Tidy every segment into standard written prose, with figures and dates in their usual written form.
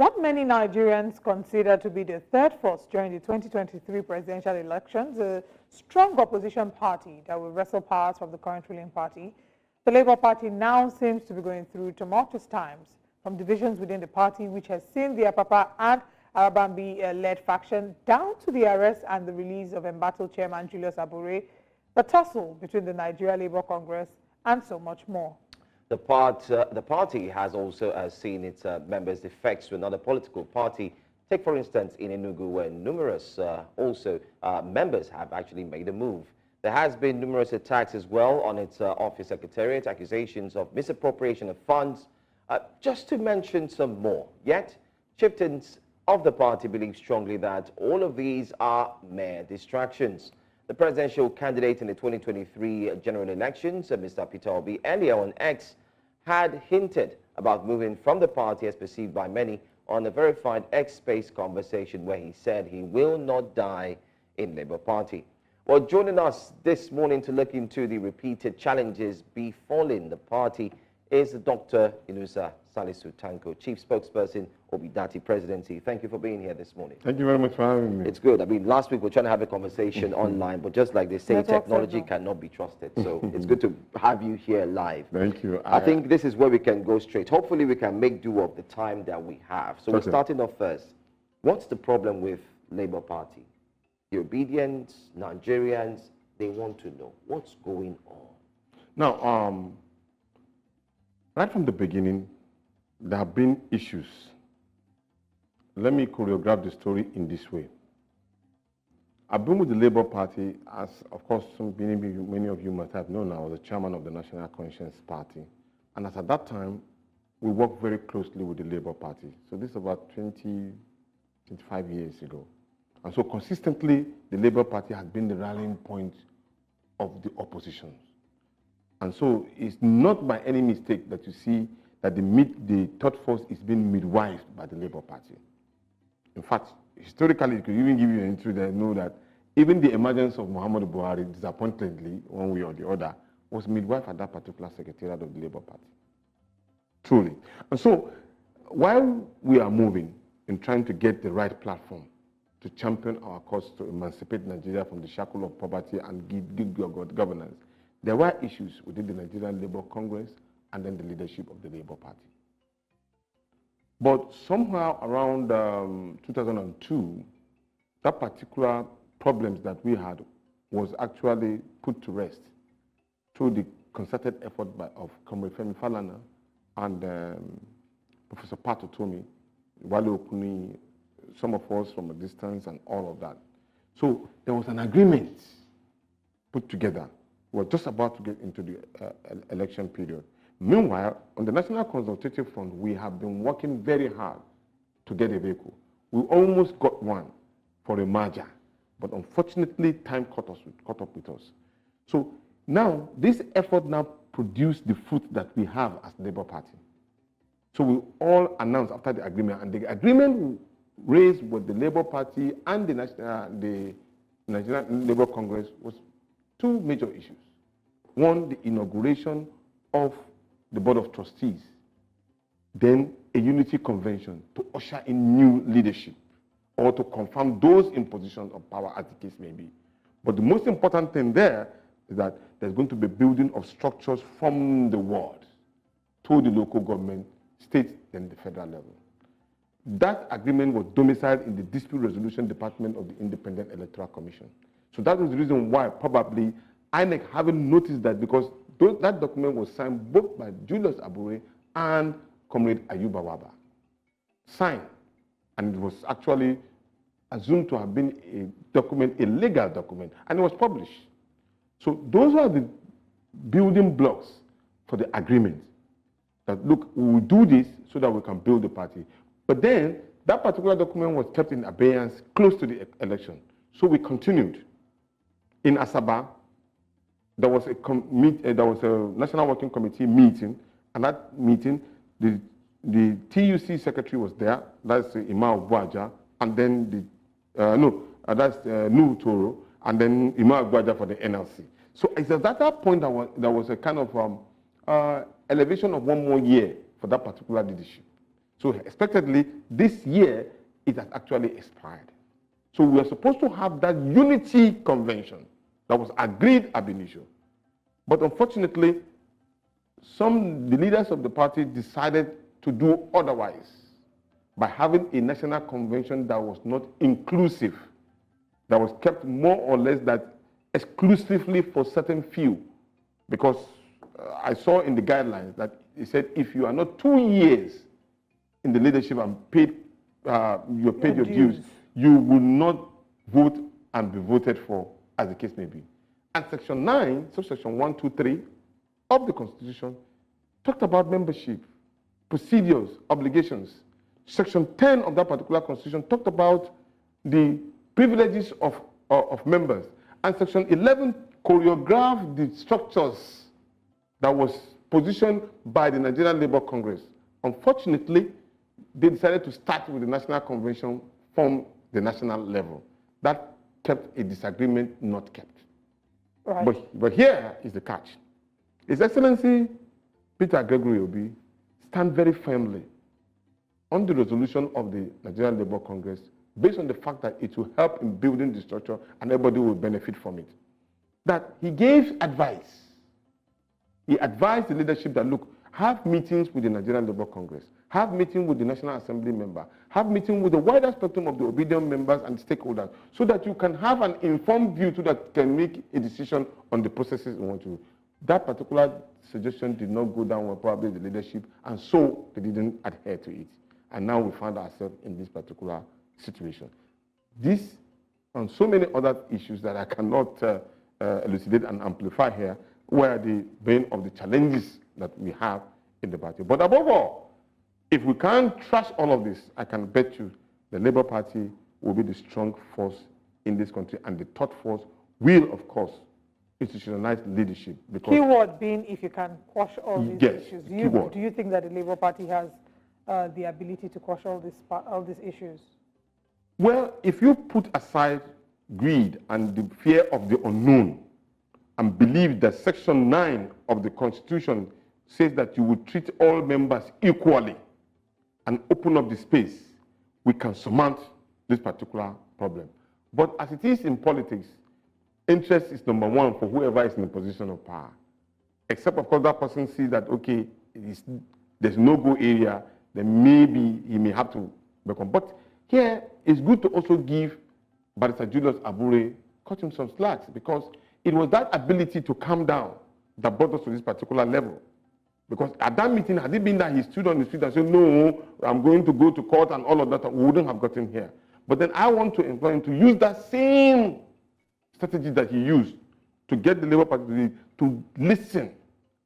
What many Nigerians consider to be the third force during the 2023 presidential elections, a strong opposition party that will wrestle powers from the current ruling party, the Labour Party now seems to be going through tumultuous times, from divisions within the party, which has seen the Apapa and Arabambi-led faction, down to the arrest and the release of embattled chairman Julius Abor, the tussle between the Nigeria Labour Congress, and so much more. The party has also seen its members defect to another political party. Take, for instance, in Enugu, where numerous members have actually made a move. There has been numerous attacks as well on its office secretariat, accusations of misappropriation of funds, just to mention some more. Yet, chieftains of the party believe strongly that all of these are mere distractions. The presidential candidate in the 2023 general elections, Mr. Peter Obi, earlier on X, had hinted about moving from the party as perceived by many on a verified X-Space conversation where he said he will not die in Labour Party. Well, joining us this morning to look into the repeated challenges befalling the party is Dr. Yunusa Salisu Tanko, Chief Spokesperson, Obi-Datti Presidency. Thank you for being here this morning. Thank you very much for having me. It's good. I mean, last week we were trying to have a conversation online, but just like they say, technology cannot be trusted. So it's good to have you here live. Thank you. I think this is where we can go straight. Hopefully we can make do of the time that we have. So we're starting off first. What's the problem with Labour Party? The obedience, Nigerians, they want to know what's going on. Now, right from the beginning, there have been issues. Let me choreograph the story in this way. I've been with the Labour Party, as of course many of you must have known, I was the chairman of the National Conscience Party. And as at that time, we worked very closely with the Labour Party. So this is about 25 years ago. And so consistently, the Labour Party has been the rallying point of the opposition. And so it's not by any mistake that you see that the third force is being midwifed by the Labour Party. In fact, historically, it could even give you an entry that know that even the emergence of Muhammadu Buhari, disappointingly, one way or the other, was midwife at that particular secretariat of the Labour Party. Truly. And so, while we are moving in trying to get the right platform to champion our cause to emancipate Nigeria from the shackle of poverty and give good governance, there were issues within the Nigerian Labour Congress and then the leadership of the Labour Party. But somehow around 2002, that particular problems that we had was actually put to rest through the concerted effort of Comrade Femi Falana and Professor Pat Otomi, Wale Okuni, some of us from a distance and all of that. So there was an agreement put together. We're just about to get into the election period. Meanwhile, on the National Consultative Front, we have been working very hard to get a vehicle. We almost got one for a merger, but unfortunately, time caught up with us. So now, this effort now produced the fruit that we have as Labour Party. So we all announced after the agreement, and the agreement raised with the Labour Party and the Nigerian Labour Congress was two major issues. One, the inauguration of the Board of Trustees, then a unity convention to usher in new leadership or to confirm those in positions of power as the case may be. But the most important thing there is that there's going to be building of structures from the ward to the local government, state, and the federal level. That agreement was domiciled in the Dispute Resolution Department of the Independent Electoral Commission. So that was the reason why probably INEC haven't noticed that, because that document was signed both by Julius Abor and Comrade Ayuba Waba. Signed. And it was actually assumed to have been a document, a legal document, and it was published. So those are the building blocks for the agreement. That, look, we will do this so that we can build the party. But then, that particular document was kept in abeyance close to the election. So we continued. In Asaba, there was a National Working Committee meeting, and that meeting, the TUC secretary was there, that's Imam Buaja, and then that's Nuhu Toro, and then Imam Buaja for the NLC. So it's at that point that there was a kind of elevation of one more year for that particular leadership. So expectedly, this year, it has actually expired. So we are supposed to have that unity convention that was agreed ab initio. But unfortunately, the leaders of the party decided to do otherwise by having a national convention that was not inclusive, that was kept more or less that exclusively for certain few. Because I saw in the guidelines that it said if you are not 2 years in the leadership and you paid your dues, you will not vote and be voted for, as the case may be. And Section 9, subsection 1, 2, 3 of the Constitution talked about membership, procedures, obligations. Section 10 of that particular Constitution talked about the privileges of members. And Section 11 choreographed the structures that was positioned by the Nigerian Labour Congress. Unfortunately, they decided to start with the National Convention from the national level. That kept a disagreement not kept. Right. But here is the catch. His Excellency Peter Gregory Obi stand very firmly on the resolution of the Nigerian Labour Congress based on the fact that it will help in building the structure and everybody will benefit from it. That he gave advice. He advised the leadership that, look, have meetings with the Nigerian Labour Congress, have meetings with the National Assembly member, have meetings with the wider spectrum of the obedient members and stakeholders, so that you can have an informed view so that you can make a decision on the processes you want to do. That particular suggestion did not go down well, probably the leadership, and so they didn't adhere to it. And now we find ourselves in this particular situation. This, and so many other issues that I cannot elucidate and amplify here, were the vein of the challenges that we have in the party. But above all, if we can't trash all of this, I can bet you the Labour Party will be the strong force in this country, and the third force will, of course, institutionalize leadership. Because keyword being if you can quash all these issues. Do you think that the Labour Party has the ability to quash all these issues? Well, if you put aside greed and the fear of the unknown and believe that Section 9 of the Constitution says that you would treat all members equally and open up the space, we can surmount this particular problem. But as it is in politics, interest is number one for whoever is in a position of power. Except, of course, that person sees that, okay, there's no go area, then maybe he may have to become. But here, it's good to also give Barrister Julius Abor, cut him some slacks, because it was that ability to calm down that brought us to this particular level. Because at that meeting, had it been that he stood on the street and said, no, I'm going to go to court and all of that, we wouldn't have gotten here. But then I want to employ him to use that same strategy that he used to get the Labour Party to listen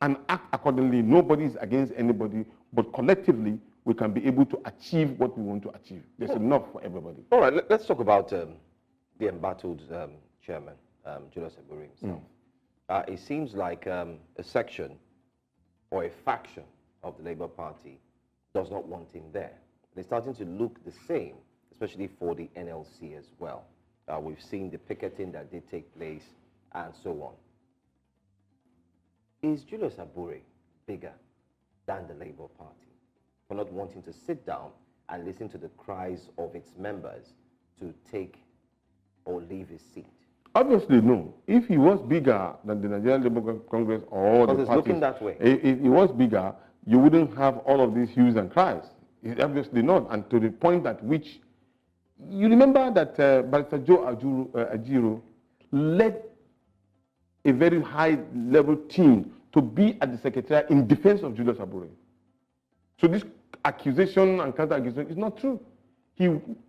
and act accordingly. Nobody is against anybody, but collectively, we can be able to achieve what we want to achieve. There's enough for everybody. All right, let's talk about the embattled chairman, Julius Abor himself. It seems like a section or a faction of the Labour Party does not want him there. They're starting to look the same, especially for the NLC as well. We've seen the picketing that did take place and so on. Is Julius Abor bigger than the Labour Party for not wanting to sit down and listen to the cries of its members to take or leave his seat? Obviously, no. If he was bigger than the Nigerian Labour Congress or the parties, looking that way. If he was bigger, you wouldn't have all of these hues and cries. Obviously not. And to the point at which, you remember that Barrister Joe Ajiro led a very high-level team to be at the Secretariat in defense of Julius Abor. So this accusation and counter-accusation is not true.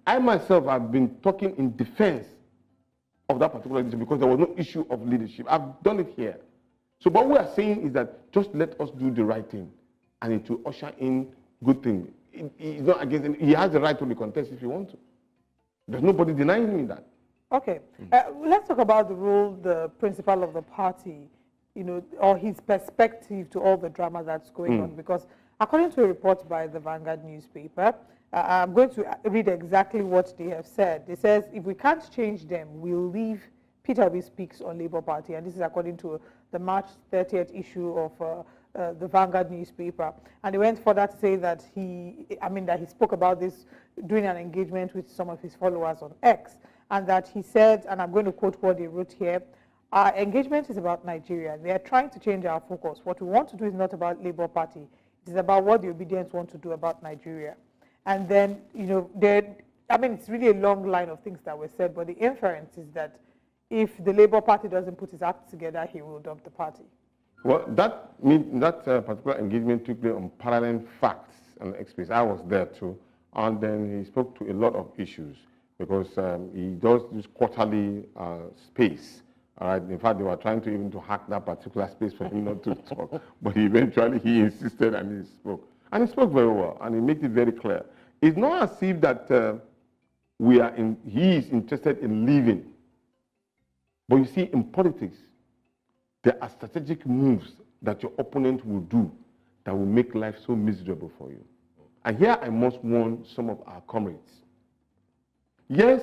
I myself have been talking in defense of that particular leadership because there was no issue of leadership. I've done it here. So what we are saying is that just let us do the right thing, and it will usher in good things. He's not against it. He has the right to recontest if he wants to. There's nobody denying him that. Okay. Let's talk about the role the principal of the party, or his perspective to all the drama that's going on. Because according to a report by the Vanguard newspaper, I'm going to read exactly what they have said. It says, if we can't change them, we'll leave Peter Obi Speaks on Labour Party. And this is according to the March 30th issue of the Vanguard newspaper. And he went further to say that that he spoke about this during an engagement with some of his followers on X, and that he said, and I'm going to quote what he wrote here, "Our engagement is about Nigeria. They are trying to change our focus. What we want to do is not about Labour Party. It is about what the Obedience want to do about Nigeria." And then, it's really a long line of things that were said, but the inference is that if the Labour Party doesn't put his act together, he will dump the party. Well, that particular engagement took place on parallel facts and experience. I was there too, and then he spoke to a lot of issues because he does this quarterly space. All right. In fact, they were trying to even hack that particular space for him not to talk, but eventually he insisted and he spoke, and he spoke very well, and he made it very clear. It's not as if that he is interested in leaving, but you see, in politics, there are strategic moves that your opponent will do that will make life so miserable for you. And here I must warn some of our comrades. Yes,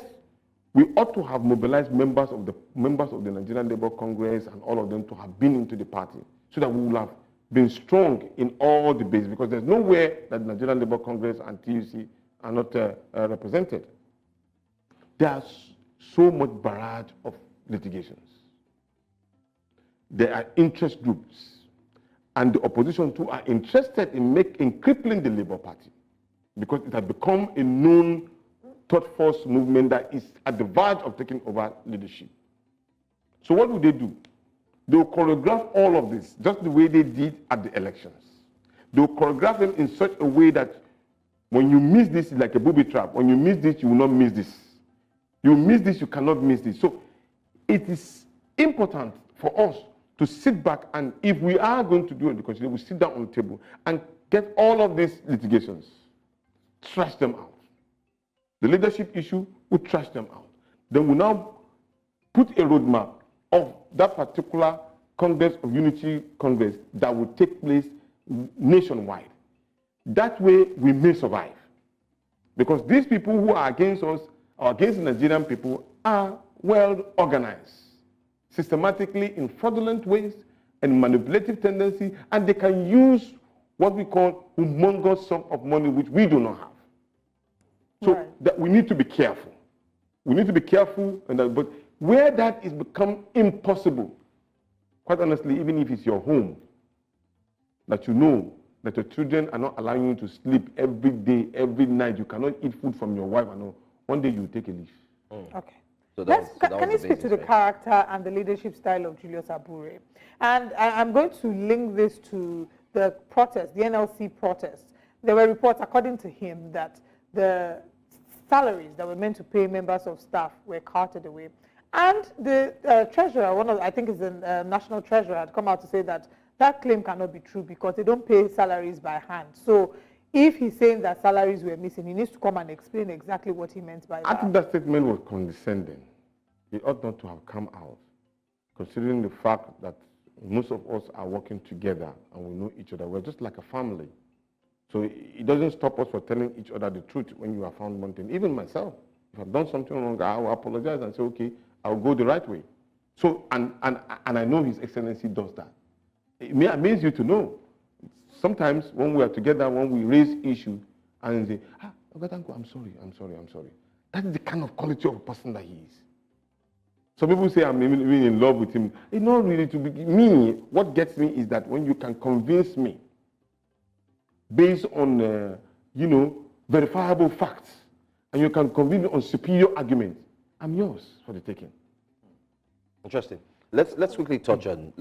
we ought to have mobilized members of the Nigerian Labour Congress and all of them to have been into the party so that we will have been strong in all debates, because there's nowhere that the Nigerian Labour Congress and TUC are not represented. There's so much barrage of litigations. There are interest groups, and the opposition too are interested in crippling the Labour Party, because it has become a known third force movement that is at the verge of taking over leadership. So what will they do? They will choreograph all of this just the way they did at the elections. They will choreograph them in such a way that when you miss this, it's like a booby trap. When you miss this, you will not miss this. You miss this, you cannot miss this. So it is important for us to sit back, and if we are going to do a reconciliation, we sit down on the table and get all of these litigations, trash them out. The leadership issue, we trash them out. Then we now put a roadmap of that particular Congress of Unity Congress that will take place nationwide. That way we may survive. Because these people who are against us, or against the Nigerian people, are well organized, systematically in fraudulent ways and manipulative tendencies, and they can use what we call humongous sum of money which we do not have. So that we need to be careful. We need to be careful, but where that is become impossible, quite honestly, even if it's your home, that you know that your children are not allowing you to sleep every day, every night, you cannot eat food from your wife, and one day you take a leave. Okay. So can you speak to the character and the leadership style of Julius Abor? And I'm going to link this to the protest, the NLC protest. There were reports, according to him, that the salaries that were meant to pay members of staff were carted away. And the treasurer, I think is the national treasurer, had come out to say that that claim cannot be true because they don't pay salaries by hand. So if he's saying that salaries were missing, he needs to come and explain exactly what he meant by that. I think that statement was condescending. It ought not to have come out, considering the fact that most of us are working together and we know each other. We're just like a family. So it doesn't stop us from telling each other the truth when you are found wanting. Even myself, if I've done something wrong, I will apologize and say, okay, I'll go the right way. So, and I know His Excellency does that. It may amaze you to know. Sometimes when we are together, when we raise issues, and say, Tanko, I'm sorry. That is the kind of quality of a person that he is. Some people say I'm even in love with him. It's not really to be me. What gets me is that when you can convince me based on, verifiable facts, and you can convince me on superior arguments, I'm yours for the taking. Interesting. Let's quickly touch on.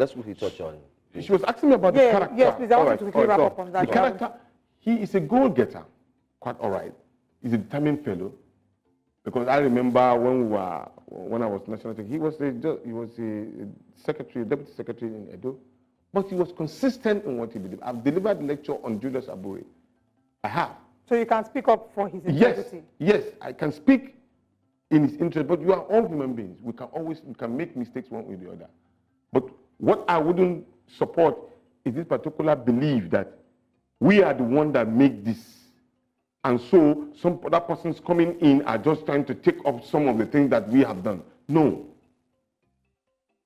She was asking me about the character. Yes, please. I want to quickly wrap up on that. The character, he is a goal-getter, quite all right. He's a determined fellow. Because I remember when I was national secretary, he was a secretary, deputy secretary in Edo, but he was consistent in what he believed. I've delivered a lecture on Julius Abor. I have. So you can speak up for his integrity. Yes, I can speak in his interest, but you are all human beings. We can make mistakes one way or the other. But what I wouldn't support is this particular belief that we are the one that make this. And so some other persons coming in are just trying to take up some of the things that we have done. No.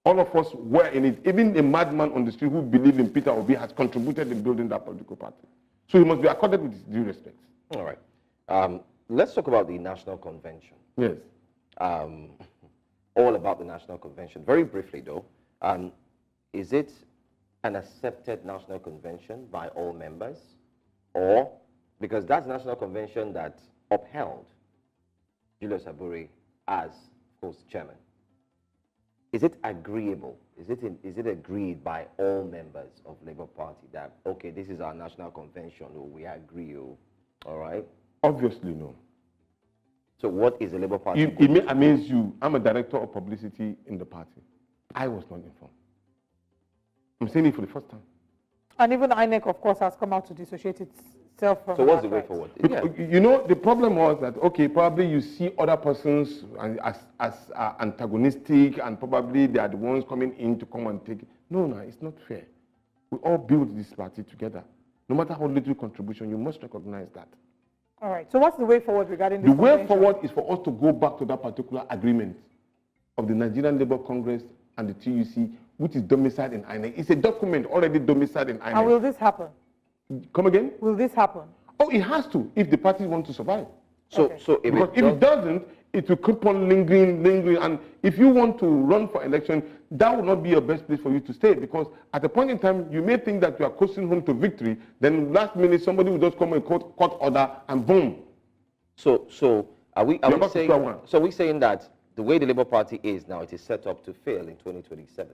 All of us were in it. Even a madman on the street who believed in Peter Obi has contributed in building that political party. So he must be accorded with his due respect. All right. Let's talk about the National Convention. Yes. All about the National Convention. Very briefly, though, is it an accepted National Convention by all members? Or, because that's the National Convention that upheld Julius Abor as, of course, chairman. Is it agreeable? Is it agreed by all members of Labour Party that, okay, this is our National Convention, or we agree, all right? Obviously, no. So what is the Labour Party? It may amaze you. I'm a director of publicity in the party. I was not informed. I'm saying it for the first time. And even INEC, of course, has come out to dissociate itself from. So what's the way right? forward? You know, the problem was that, okay, probably you see other persons as antagonistic, and probably they are the ones coming in to come and take it. No, it's not fair. We all build this party together. No matter how little contribution, you must recognize that. All right. So what's the way forward regarding this? The way forward is for us to go back to that particular agreement of the Nigerian Labour Congress and the TUC, which is domiciled in INEC. It's a document already domiciled in INEC. And will this happen? Come again? Will this happen? Oh, it has to, if the party wants to survive. So, okay. so Because if it doesn't, it will keep on lingering. And if you want to run for election, that will not be your best place for you to stay. Because at a point in time, you may think that you are coasting home to victory. Then last minute, somebody will just come and court order, and boom. So are we saying that the way the Labour Party is now, it is set up to fail in 2027?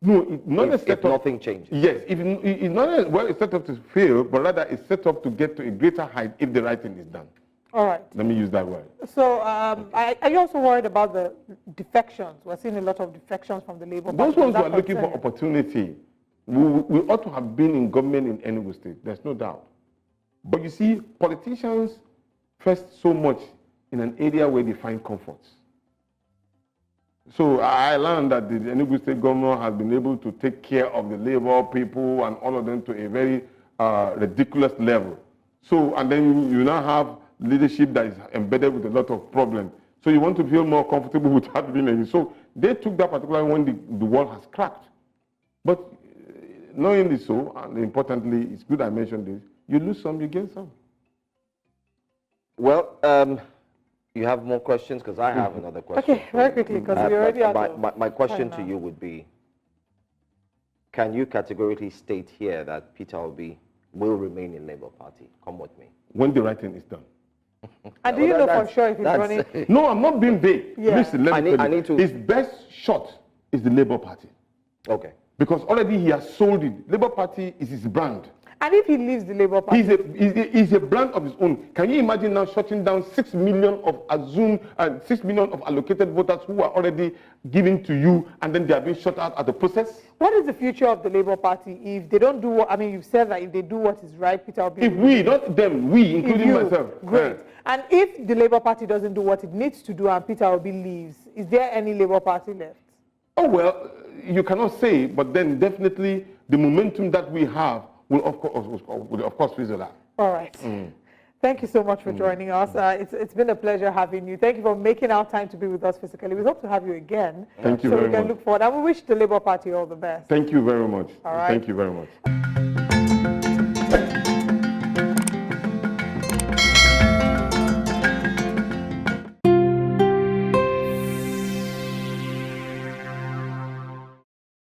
No, if nothing changes. Yes, it's not well, it's set up to fail, but rather it's set up to get to a greater height if the right thing is done. All right. Let me use that word. So are you also worried about the defections? We're seeing a lot of defections from the Labour Party. Those ones who are looking for opportunity, we ought to have been in government in Enugu State. There's no doubt. But you see, politicians first so much in an area where they find comforts. So I learned that the Enugu State governor has been able to take care of the labor people and all of them to a very ridiculous level. So, and then you now have leadership that is embedded with a lot of problems. So you want to feel more comfortable without being any. So they took that particular when the wall has cracked. But knowingly so, and importantly, it's good I mentioned this, you lose some, you gain some. Well, you have more questions? Because I have another question. Okay, very quickly, because we already have my question to you would be, can you categorically state here that Peter Obi will remain in Labour Party? Come with me. When the right thing is done. And do you know for sure if he's running? No, I'm not being vague. Yeah. Listen, let me tell you. need to... His best shot is the Labour Party. Okay. Because already he has sold it. Labour Party is his brand. And if he leaves the Labour Party? He's a brand of his own. Can you imagine now shutting down 6 million of assumed and 6 million of allocated voters who are already given to you, and then they are being shut out at the process? What is the future of the Labour Party if they don't do what, I mean, you've said that if they do what is right, Peter Obi... If we, not them, we, including myself. Great. And if the Labour Party doesn't do what it needs to do and Peter Obi leaves, is there any Labour Party left? Oh, well, you cannot say, but then definitely the momentum that we have will of course fizzle out. All right. Thank you so much for joining us. It's been a pleasure having you. Thank you for making our time to be with us physically. We hope to have you again. Thank you very much. So we can look forward. And we wish the Labour Party all the best. Thank you very much. All right. Thank you very much.